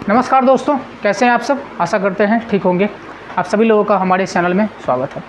नमस्कार दोस्तों, कैसे हैं आप सब। आशा करते हैं ठीक होंगे। आप सभी लोगों का हमारे चैनल में स्वागत है।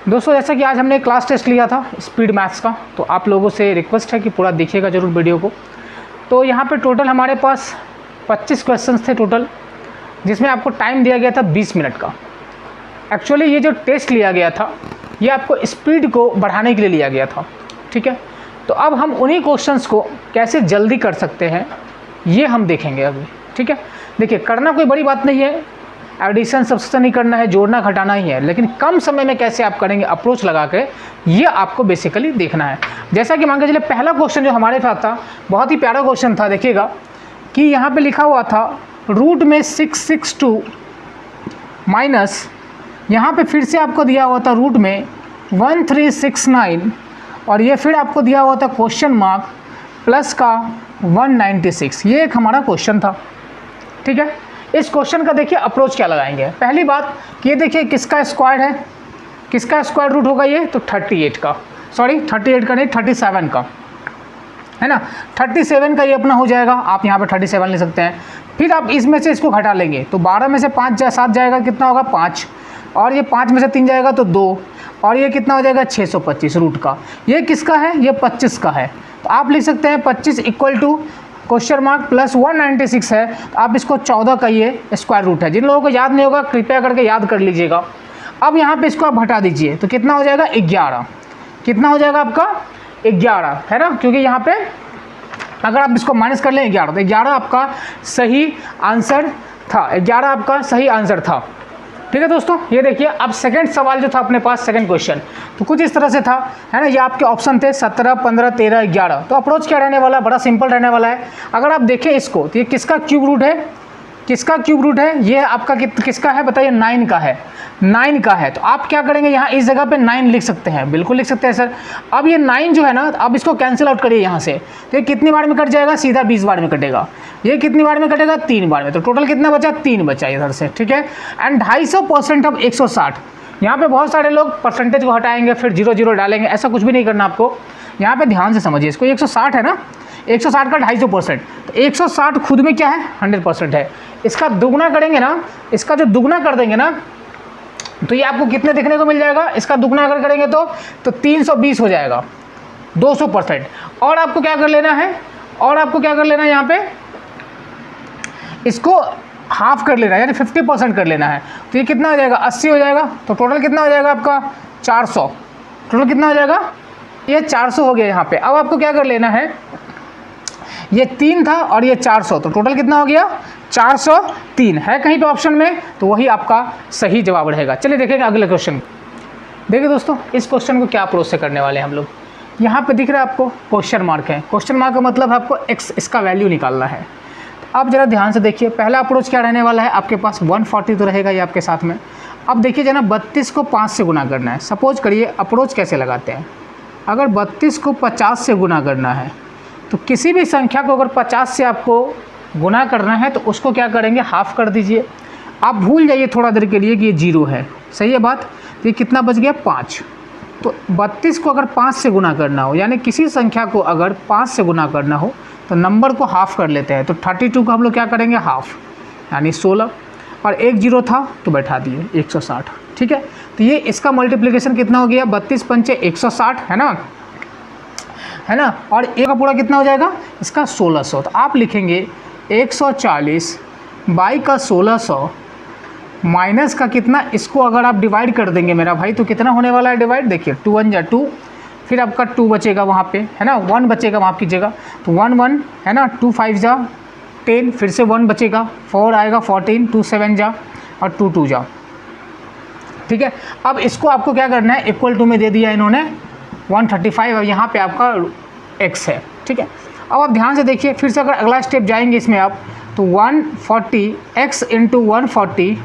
दोस्तों, जैसा कि आज हमने क्लास टेस्ट लिया था स्पीड मैथ्स का, तो आप लोगों से रिक्वेस्ट है कि पूरा देखिएगा ज़रूर वीडियो को। तो यहाँ पे टोटल हमारे पास 25 क्वेश्चंस थे टोटल, जिसमें आपको टाइम दिया गया था 20 मिनट का। एक्चुअली ये जो टेस्ट लिया गया था ये आपको स्पीड को बढ़ाने के लिए लिया गया था, ठीक है। तो अब हम उन्हीं क्वेश्चंस को कैसे जल्दी कर सकते हैं ये हम देखेंगे अभी, ठीक है। देखिए, करना कोई बड़ी बात नहीं है, एडिशन सब्सट्रैक्शन नहीं करना है, जोड़ना घटाना ही है, लेकिन कम समय में कैसे आप करेंगे अप्रोच लगा के, ये आपको बेसिकली देखना है। जैसा कि मान के चलिए पहला क्वेश्चन जो हमारे पास था बहुत ही प्यारा क्वेश्चन था। देखिएगा कि यहाँ पे लिखा हुआ था रूट में 662 माइनस, यहाँ पे फिर से आपको दिया हुआ था रूट में 1369, और ये फिर आपको दिया हुआ था क्वेश्चन मार्क प्लस का 196। ये एक हमारा क्वेश्चन था, ठीक है। इस क्वेश्चन का देखिए अप्रोच क्या लगाएंगे। पहली बात कि ये देखिए किसका स्क्वायर है, किसका स्क्वायर रूट होगा ये, तो 38 का, सॉरी 38 का नहीं 37 का, है ना। 37 का ये अपना हो जाएगा, आप यहाँ पे 37 ले सकते हैं। फिर आप इसमें से इसको घटा लेंगे तो 12 में से 5 7 जाएगा, कितना होगा 5, और ये 5 में से 3 जाएगा तो 2, और ये कितना हो जाएगा 625 रूट का। ये किसका है, ये 25 का है। तो आप लिख सकते हैं 25 equal to question mark plus 196 है, तो आप इसको 14 का ये स्क्वायर रूट है। जिन लोगों को याद नहीं होगा कृपया करके याद कर लीजिएगा। अब यहाँ पे इसको आप हटा दीजिए तो कितना हो जाएगा 11, कितना हो जाएगा आपका 11, है ना, क्योंकि यहाँ पे अगर आप इसको माइनस कर लें 11 तो 11 आपका सही आंसर था, 11 आपका सही आंसर था, ठीक है दोस्तों। ये देखिए अब सेकंड सवाल जो था अपने पास, सेकंड क्वेश्चन तो कुछ इस तरह से था, है ना। ये आपके ऑप्शन थे 17, 15, 13, 11। तो अप्रोच क्या रहने वाला है, बड़ा सिंपल रहने वाला है। अगर आप देखें इसको तो ये किसका क्यूब रूट है, किसका क्यूब रूट है, ये आपका किसका है बताइए, 9 का है, 9 का है। तो आप क्या करेंगे, यहाँ इस जगह पे 9 लिख सकते हैं, बिल्कुल लिख सकते हैं सर। अब ये 9 जो है ना, अब इसको कैंसिल आउट करिए यहाँ से, तो ये कितनी बार में कट जाएगा, सीधा 20 बार में कटेगा। ये कितनी बार में कटेगा, 3 बार में। तो टोटल कितना बचा, 3 बचा इधर से, ठीक है। एंड 250% ऑफ 160, यहाँ पे बहुत सारे लोग परसेंटेज को हटाएंगे फिर 0 0 डालेंगे, ऐसा कुछ भी नहीं करना आपको। यहाँ पे ध्यान से समझिए इसको, 160 है ना, 160 का 250%, तो 160 खुद में क्या है, 100% है। इसका दुगना करेंगे ना, इसका जो दुगना कर देंगे ना, तो ये आपको कितने देखने को मिल जाएगा, इसका दुगना अगर करेंगे तो 320 हो जाएगा, 200%। और आपको क्या कर लेना है, और आपको क्या कर लेना है, यहाँ पे इसको हाफ कर लेना है, यानी 50% कर लेना है। तो ये कितना हो जाएगा, 80 हो जाएगा। तो टोटल कितना हो जाएगा आपका 400, टोटल कितना हो जाएगा, ये 400 हो गया यहाँ पे। अब आपको क्या कर लेना है, ये 3 था और ये 400, तो टोटल कितना हो गया 403 है कहीं पे ऑप्शन में, तो वही आपका सही जवाब रहेगा। चलिए देखेंगे अगले क्वेश्चन। देखिए दोस्तों, इस क्वेश्चन को क्या अप्रोच से करने वाले हैं हम लोग। यहाँ पे दिख रहा है आपको क्वेश्चन मार्क है, क्वेश्चन मार्क का मतलब आपको x इसका वैल्यू निकालना है। अब जरा ध्यान से देखिए, पहला अप्रोच क्या रहने वाला है, आपके पास 140 तो रहेगा ये आपके साथ में। अब देखिए जना 32 को 5 से गुना करना है। सपोज करिए अप्रोच कैसे लगाते हैं, अगर 32 को 50 से गुना करना है तो किसी भी संख्या को अगर 50 से आपको गुना करना है तो उसको क्या करेंगे, हाफ कर दीजिए। आप भूल जाइए थोड़ा देर के लिए कि ये 0 है, सही है बात। तो ये कितना बच गया 5। तो 32 को अगर 5 से गुना करना हो, यानी किसी संख्या को अगर 5 से गुना करना हो तो नंबर को हाफ कर लेते हैं। तो 32 को हम लोग क्या करेंगे, हाफ, यानी 16, और एक 0 था तो बैठा दिए 160, ठीक है। तो ये इसका मल्टीप्लिकेशन कितना हो गया, 32 पंचे 160, है ना, है ना। और एक का पूरा कितना हो जाएगा इसका 1600। तो आप लिखेंगे 140 बाई का 1600 माइनस का कितना, इसको अगर आप डिवाइड कर देंगे मेरा भाई तो कितना होने वाला है डिवाइड, देखिए 2 1 जा 2, फिर आपका 2 बचेगा वहाँ पे, है ना, 1 बचेगा, माफ़ कीजिएगा, तो 1 1 है ना, 2 5 जा 10, फिर से 1 बचेगा, 4 आएगा 14, 2 7 जा और 2 2 जा, ठीक है। अब इसको आपको क्या करना है, इक्वल टू में दे दिया इन्होंने 135, और यहाँ पे आपका x है, ठीक है। अब आप ध्यान से देखिए, फिर से अगर अगला स्टेप जाएंगे इसमें आप, तो 140 x इंटू 140,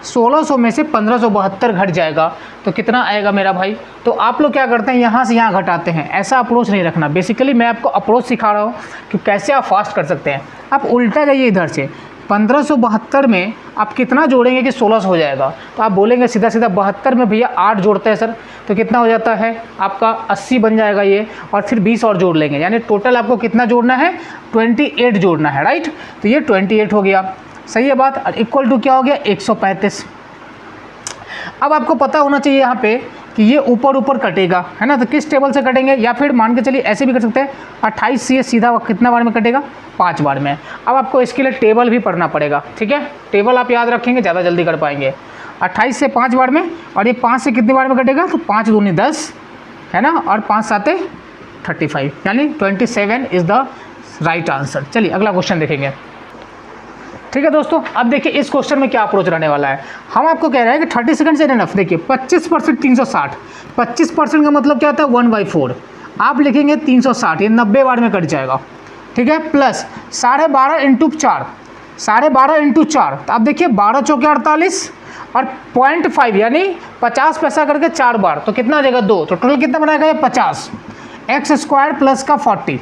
1600 में से 1572 घट जाएगा तो कितना आएगा मेरा भाई। तो आप लोग क्या करते हैं, यहाँ से यहाँ घटाते हैं, ऐसा अप्रोच नहीं रखना। बेसिकली मैं आपको अप्रोच सिखा रहा हूँ कि कैसे आप फास्ट कर सकते हैं। आप उल्टा जाइए इधर से, 1572 में आप कितना जोड़ेंगे कि 1600 हो जाएगा। तो आप बोलेंगे सीधा सीधा 72 में भैया 8 जोड़ते हैं सर, तो कितना हो जाता है आपका 80 बन जाएगा ये, और फिर 20 और जोड़ लेंगे, यानी टोटल आपको कितना जोड़ना है 28 जोड़ना है, राइट। तो ये 28 हो गया, सही है बात। और इक्वल टू क्या हो गया 135। अब आपको पता होना चाहिए यहाँ पे कि ये ऊपर ऊपर कटेगा, है ना। तो किस टेबल से कटेंगे, या फिर मान के चलिए ऐसे भी कर सकते हैं, 28 से ये सीधा कितना बार में कटेगा 5 बार में। अब आपको इसके लिए टेबल भी पढ़ना पड़ेगा, ठीक है। टेबल आप याद रखेंगे ज़्यादा जल्दी कर पाएंगे। 28 से 5 बार में, और ये 5 से कितनी बार में कटेगा, तो 5 दूनी 10, है ना, और 5 साते 35, यानी 27 इज़ द राइट आंसर। चलिए अगला क्वेश्चन देखेंगे, ठीक है दोस्तों। अब देखिए इस क्वेश्चन में क्या अप्रोच रहने वाला है। हम आपको कह रहे हैं कि 30 सेकंड से इनफ। देखिए 25% 360, 25% का मतलब क्या होता है 1/4। आप लिखेंगे 360, ये 90 बार में कट जाएगा, ठीक है। प्लस 12.5 इंटू 4, 12.5 इंटू 4, तो आप देखिए 12 चौके 48 और 0.5 यानी 50 पैसा करके 4 बार, तो कितना आ जाएगा 2। तो टोटल कितना बनाएगा ये 50। एक्स स्क्वायर प्लस का 40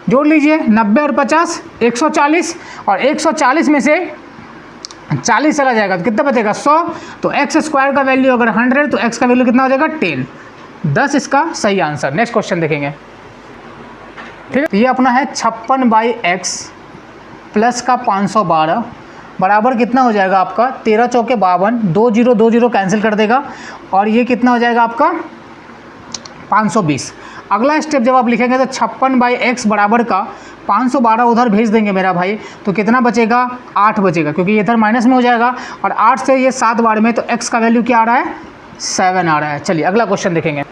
जोड़ लीजिए, 90 और 50 140, और 140 में से 40 चला जाएगा तो कितना बचेगा 100। तो एक्स स्क्वायर का वैल्यू अगर 100 तो एक्स का वैल्यू कितना हो जाएगा 10, 10 इसका सही आंसर। नेक्स्ट क्वेश्चन देखेंगे, ठीक है। ये अपना है 56/x प्लस का 512 बराबर कितना हो जाएगा आपका 13 चौके 52, 2 0 2 0 कैंसिल कर देगा, और ये कितना हो जाएगा आपका 520। अगला स्टेप जब आप लिखेंगे तो 56/x बराबर का 512 उधर भेज देंगे मेरा भाई, तो कितना बचेगा 8 बचेगा, क्योंकि इधर माइनस में हो जाएगा, और 8 से ये 7 बार में, तो x का वैल्यू क्या आ रहा है 7 आ रहा है। चलिए अगला क्वेश्चन देखेंगे।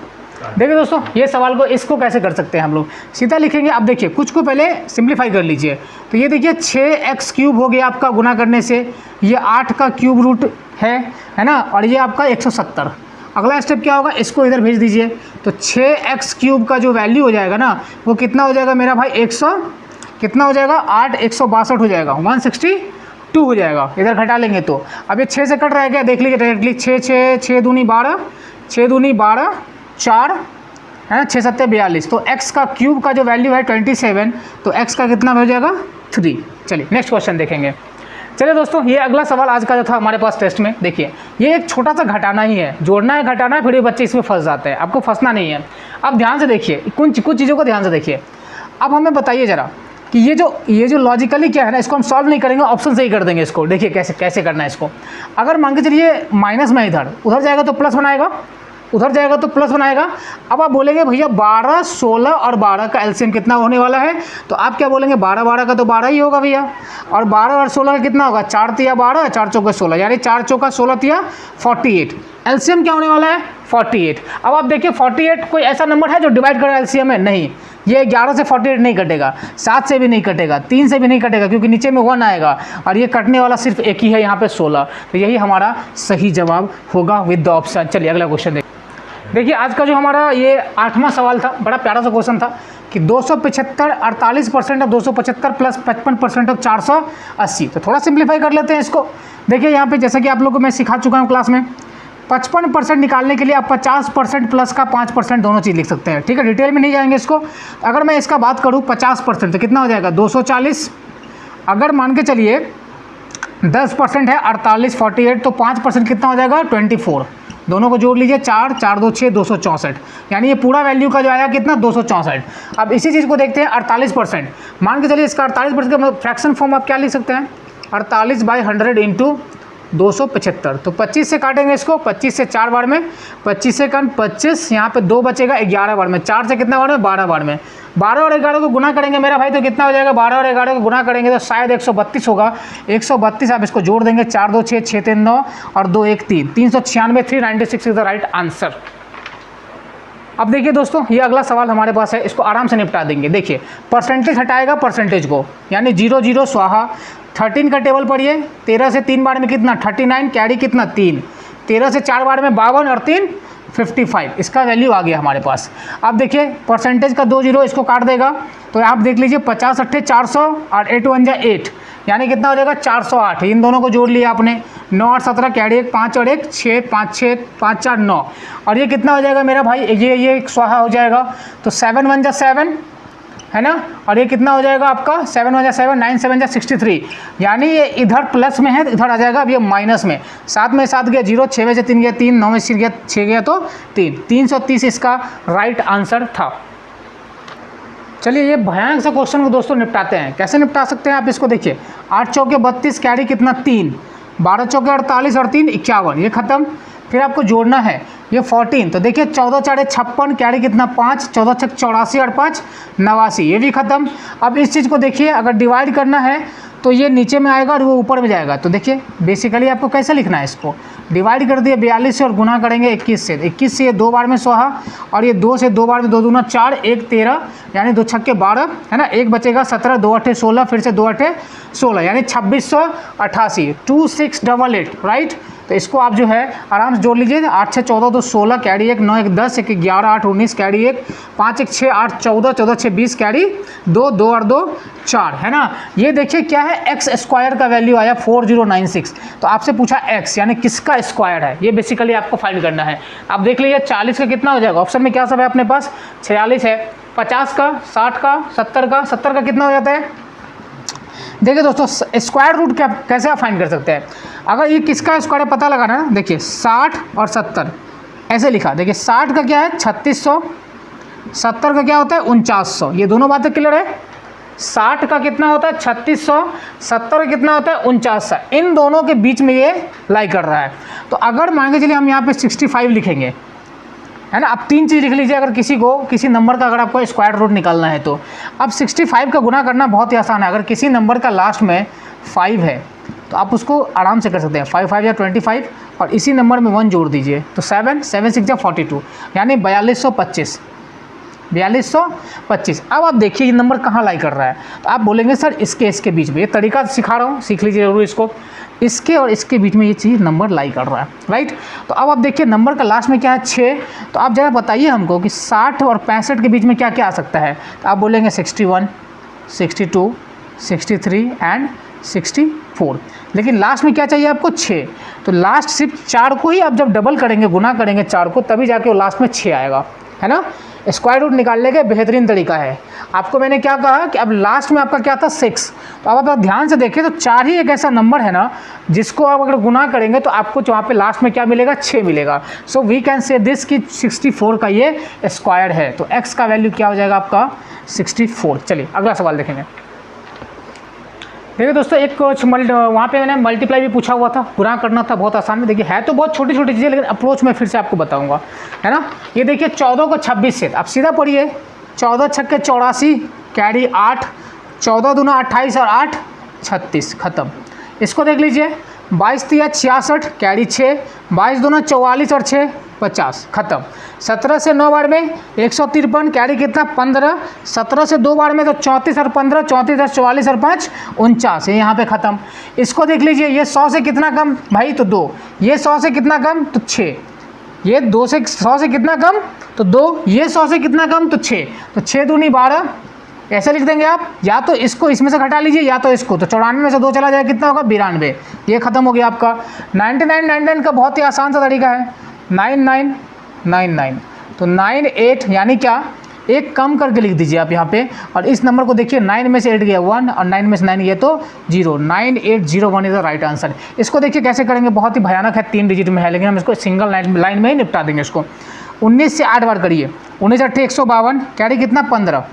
देखिए दोस्तों ये सवाल को इसको कैसे कर सकते हैं हम लोग, सीधा लिखेंगे। अब देखिए कुछ को पहले सिंप्लीफाई कर लीजिए, तो ये देखिए 6x क्यूब हो गया आपका गुना करने से, ये 8 का क्यूब रूट है ना, और ये आपका 170। अगला स्टेप क्या होगा, इसको इधर भेज दीजिए, तो 6x क्यूब का जो वैल्यू हो जाएगा ना वो कितना हो जाएगा मेरा भाई 100 कितना हो जाएगा 8 162 हो जाएगा, 162 हो जाएगा। इधर घटा लेंगे तो अब ये 6 से कट रहा है क्या, देख लीजिए डायरेक्टली, 6 दूनी 12, 6 दूनी 12 4 है ना, 6 7 42। तो x का क्यूब का जो वैल्यू है 27, तो x का कितना हो जाएगा 3। चलिए नेक्स्ट क्वेश्चन देखेंगे। चलिए दोस्तों ये अगला सवाल आज का जो था हमारे पास टेस्ट में, देखिए ये एक छोटा सा घटाना ही है, जोड़ना है घटाना है, फिर ये बच्चे इसमें फंस जाते हैं, आपको फंसना नहीं है। अब ध्यान से देखिए, कुछ चीज़ों को ध्यान से देखिए। अब हमें बताइए ज़रा कि ये जो लॉजिकली क्या है ना, इसको हम सॉल्व नहीं करेंगे, ऑप्शन से ही कर देंगे इसको। देखिए कैसे करना है इसको। अगर मान के चलिए माइनस में उधर जाएगा तो प्लस बनाएगा, उधर जाएगा तो प्लस बनाएगा। अब आप बोलेंगे भैया 12 16 और 12 का एलसीएम कितना होने वाला है, तो आप क्या बोलेंगे 12 12 का तो 12 ही होगा भैया, और 12 और 16 का कितना होगा 4 तिया 12 4 चौका 16, यानी 4 चौका 16 तिया 48। एलसीएम क्या होने वाला है 48। अब आप देखिए 48 कोई ऐसा नंबर है जो डिवाइड कर रहा है एलसीएम में, नहीं। ये 11 से 48 नहीं कटेगा, 7 से भी नहीं कटेगा, 3 से भी नहीं कटेगा, क्योंकि नीचे में 1 आएगा, और ये कटने वाला सिर्फ एक ही है यहाँ पे 16। तो यही हमारा सही जवाब होगा विद द ऑप्शन। चलिए अगला क्वेश्चन देखिए आज का जो हमारा ये 8वां सवाल था, बड़ा प्यारा सा क्वेश्चन था कि 275 48% ऑफ 275 प्लस 55% ऑफ 480। तो थोड़ा सिंप्लीफाई कर लेते हैं इसको। देखिए यहाँ पे जैसा कि आप लोगों को मैं सिखा चुका हूँ क्लास में, 55% निकालने के लिए आप 50% प्लस का 5% दोनों चीज़ लिख सकते हैं, ठीक है। डिटेल में नहीं जाएंगे इसको। अगर मैं इसका बात करूँ 50% तो कितना हो जाएगा 240। अगर मान के चलिए 10% है 48 48, तो 5% कितना हो जाएगा 24। दोनों को जोड़ लीजिए, 4 4 2 6 264, यानी ये पूरा वैल्यू का जो आया कितना 264। अब इसी चीज़ को देखते हैं 48%। मान के चलिए इसका 48% का फ्रैक्शन फॉर्म आप क्या लिख सकते हैं 48/100 इंटू 275। तो 25 से काटेंगे इसको, 25 से 4 बार में, 25 से कम 25, यहाँ पे 2 बचेगा 11 बार में, 4 से कितना बार में 12 बार में, 12 और 11 को गुना करेंगे मेरा भाई तो कितना हो जाएगा 12 और 11 को गुना करेंगे तो शायद 132 होगा। 132 आप इसको जोड़ देंगे, 4 2 6 6 3 9 और 2 1 3, 396 396 इज द राइट आंसर। अब देखिए दोस्तों ये अगला सवाल हमारे पास है, इसको आराम से निपटा देंगे। देखिए परसेंटेज हटाएगा परसेंटेज को, यानी 0 0 स्वाहा। 13 का टेबल पढ़िए, 13 से 3 बार में कितना 39, कैरी कितना 3, 13 से 4 बार में 52 और 3 55, इसका वैल्यू आ गया हमारे पास। अब देखिए परसेंटेज का 2 0 इसको काट देगा, तो आप देख लीजिए 50 8 400 और 8 1 जा 8, यानी कितना हो जाएगा 408। इन दोनों को जोड़ लिया आपने, 9 और 17 कैरी 1 5 और 1 6 5 6 5 4 9, और ये कितना हो जाएगा मेरा भाई ये स्वाहा हो जाएगा। तो 7 1 जा 7, है ना, और ये कितना हो जाएगा आपका 7 × 7 9 7 63, यानी ये इधर प्लस में है तो इधर आ जाएगा, अब ये माइनस में, 7 में 7 गया 0, 6 में से 3 गया 3, 9 में से गया 6 गया तो 3, 330 इसका राइट आंसर था। चलिए ये भयानक सा क्वेश्चन को दोस्तों निपटाते हैं। कैसे निपटा सकते हैं आप इसको देखिए, 8 चौके 32 कैरी कितना 3, 12 चौके 48 और 3 51, ये खत्म। फिर आपको जोड़ना है ये 14, तो देखिए 14 4 56 कैरी कितना 5, 14 6 84 और 5 89, ये भी खत्म। अब इस चीज़ को देखिए, अगर डिवाइड करना है तो ये नीचे में आएगा और वो ऊपर में जाएगा। तो देखिए बेसिकली आपको कैसे लिखना है, इसको डिवाइड कर दिए 42 से और गुना करेंगे 21 से, 21 से ये 2 बार में 16 और ये 2 से 2 बार में 2 दूना 4, 1 13 यानी 2 छक्के 12 है ना, 1 बचेगा 17, 2 8 16, फिर से 2 8 16 यानी 2688, 2688 राइट। तो इसको आप जो है आराम से जोड़ लीजिए, 8 6 14 2 16 कैरी 1, 9 1 10 1 11 8 19 कैरी 1, 5 1 6 8 14 14 6 20 कैरी 2 2 और 2 4, है ना। ये देखिए क्या है, एक्स स्क्वायर का वैल्यू आया 4096। तो आपसे पूछा एक्स यानी किसका स्क्वायर है, ये बेसिकली आपको फाइंड करना है। आप देख लीजिए 40 का कितना हो जाएगा, ऑप्शन में क्या सब है अपने पास, 46 है, 50 का, 60 का, 70 का कितना हो जाता है। देखिए दोस्तों स्क्वायर रूट क्या कैसे आप फाइंड कर सकते हैं, अगर ये किसका स्क्वायर पता लगाना है, देखिए 60 और 70 ऐसे लिखा, देखिए 60 का क्या है 3600, 70 का क्या होता है 4900, ये दोनों बातें क्लियर है। 60 का कितना होता है 3600, 70 का कितना होता है 4900, इन दोनों के बीच में ये लाई कर रहा है। तो अगर मान के चलिए हम यहाँ पे 65 लिखेंगे, है ना, अब 3 चीज़ लिख लीजिए, अगर किसी नंबर का अगर आपको स्क्वायर रूट निकालना है तो अब 65 का गुना करना बहुत ही आसान है। अगर किसी नंबर का लास्ट में 5 है तो आप उसको आराम से कर सकते हैं, 5 5 या 25 और इसी नंबर में 1 जोड़ दीजिए तो 7 7 6 या 42 यानी 4225, 4225। अब आप देखिए ये नंबर कहाँ लाई कर रहा है, तो आप बोलेंगे सर इसके बीच में, ये तरीका सिखा रहा हूँ, सीख लीजिए जरूर इसको, इसके और इसके बीच में ये चीज़ नंबर लाई कर रहा है राइट। तो अब आप देखिए नंबर का लास्ट में क्या है 6, तो आप जरा बताइए हमको कि 60 और 65 के बीच में क्या क्या आ सकता है, तो आप बोलेंगे 61 62 63 एंड 64, लेकिन लास्ट में क्या चाहिए आपको 6, तो लास्ट सिर्फ 4 को ही आप जब डबल करेंगे, गुना करेंगे 4 को, तभी जाके वो लास्ट में 6 आएगा, है ना। स्क्वायर रूट निकालने का बेहतरीन तरीका है। आपको मैंने क्या कहा कि अब लास्ट में आपका क्या था 6, तो अब आप ध्यान से देखें तो 4 ही एक ऐसा नंबर है ना जिसको आप अगर गुना करेंगे तो आपको वहाँ पे लास्ट में क्या मिलेगा 6 मिलेगा। So we can say this कि 64 का ये स्क्वायर है, तो x का वैल्यू क्या हो जाएगा आपका 64। चलिए अगला सवाल देखेंगे। देखिए दोस्तों एक वहाँ पे मैंने मल्टीप्लाई भी पूछा हुआ था, गुना करना था, बहुत आसान है। देखिए है तो बहुत छोटी छोटी चीज़ें, लेकिन अप्रोच में फिर से आपको बताऊंगा, है ना। ये देखिए 14 को 26 से, आप सीधा पढ़िए, 14 छक्के 84 कैरी 8, 14 दूना 28 और 8 36, खत्म। इसको देख लीजिए 22 तिया 66 कैरी 6, 22 दूना 44 और 6 50, खत्म। 17 से 9 बार में 153 कैरी कितना 15, 17 से 2 बार में तो 34 और 15, 34 और 44 और 5 49, ये यहाँ पे ख़त्म। इसको देख लीजिए ये 100 से कितना कम भाई तो 2, ये 100 से कितना कम तो 6, ये 2 से 100 से कितना कम तो 2, ये 100 से कितना कम तो 6, तो 6 दूनी 12, ऐसे लिख देंगे आप, या तो इसको इसमें से घटा लीजिए या तो इसको, तो 94 में से 2 चला जाए कितना होगा 92, ये खत्म हो गया आपका। 99 का बहुत ही आसान सा तरीका है, 9999, तो 98 यानी क्या, एक कम करके लिख दीजिए आप यहाँ पे, और इस नंबर को देखिए 9 में से 8 गया 1 और 9 में से 9 गया तो 0, 9801 इज द राइट आंसर। इसको देखिए कैसे करेंगे, बहुत ही भयानक है, 3 डिजिट में है, लेकिन हम इसको सिंगल लाइन में ही निपटा देंगे इसको। 19 से 8 बार करिए, 19 8 152 कैरी कितना 15,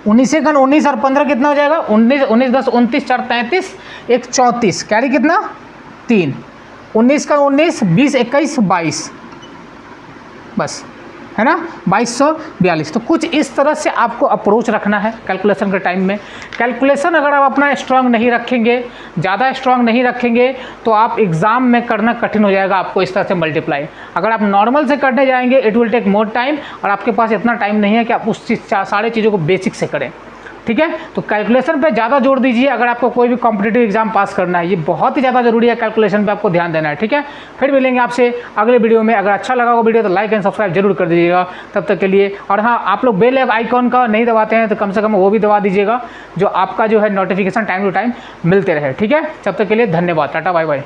19 से 19 और 15 कितना हो जाएगा 19, 19 10 29 4 33 1 34 कैरी कितना 3, 19 का 19 20 21 22, बस, है ना, 2242। तो कुछ इस तरह से आपको अप्रोच रखना है कैलकुलेशन के टाइम में। कैलकुलेशन अगर आप अपना स्ट्रांग नहीं रखेंगे, ज़्यादा स्ट्रांग नहीं रखेंगे, तो आप एग्ज़ाम में करना कठिन हो जाएगा आपको इस तरह से मल्टीप्लाई। अगर आप नॉर्मल से करने जाएंगे it will take more time, और आपके पास इतना टाइम नहीं है कि आप उस चीज़ सारी चीज़ों को बेसिक से करें, ठीक है। तो कैलकुलेशन पे ज़्यादा जोर दीजिए अगर आपको कोई भी कॉम्पिटिटिव एग्जाम पास करना है, ये बहुत ही ज़्यादा जरूरी है, कैलकुलेशन पे आपको ध्यान देना है, ठीक है। फिर मिलेंगे आपसे अगले वीडियो में। अगर अच्छा लगा हो वीडियो तो लाइक एंड सब्सक्राइब जरूर कर दीजिएगा तब तक के लिए। और हाँ, आप लोग बेल आइकॉन का नहीं दबाते हैं तो कम से कम वो भी दबा दीजिएगा, जो आपका जो है नोटिफिकेशन टाइम टू टाइम मिलते रहे, ठीक है। तब तक के लिए धन्यवाद, टाटा बाय बाय।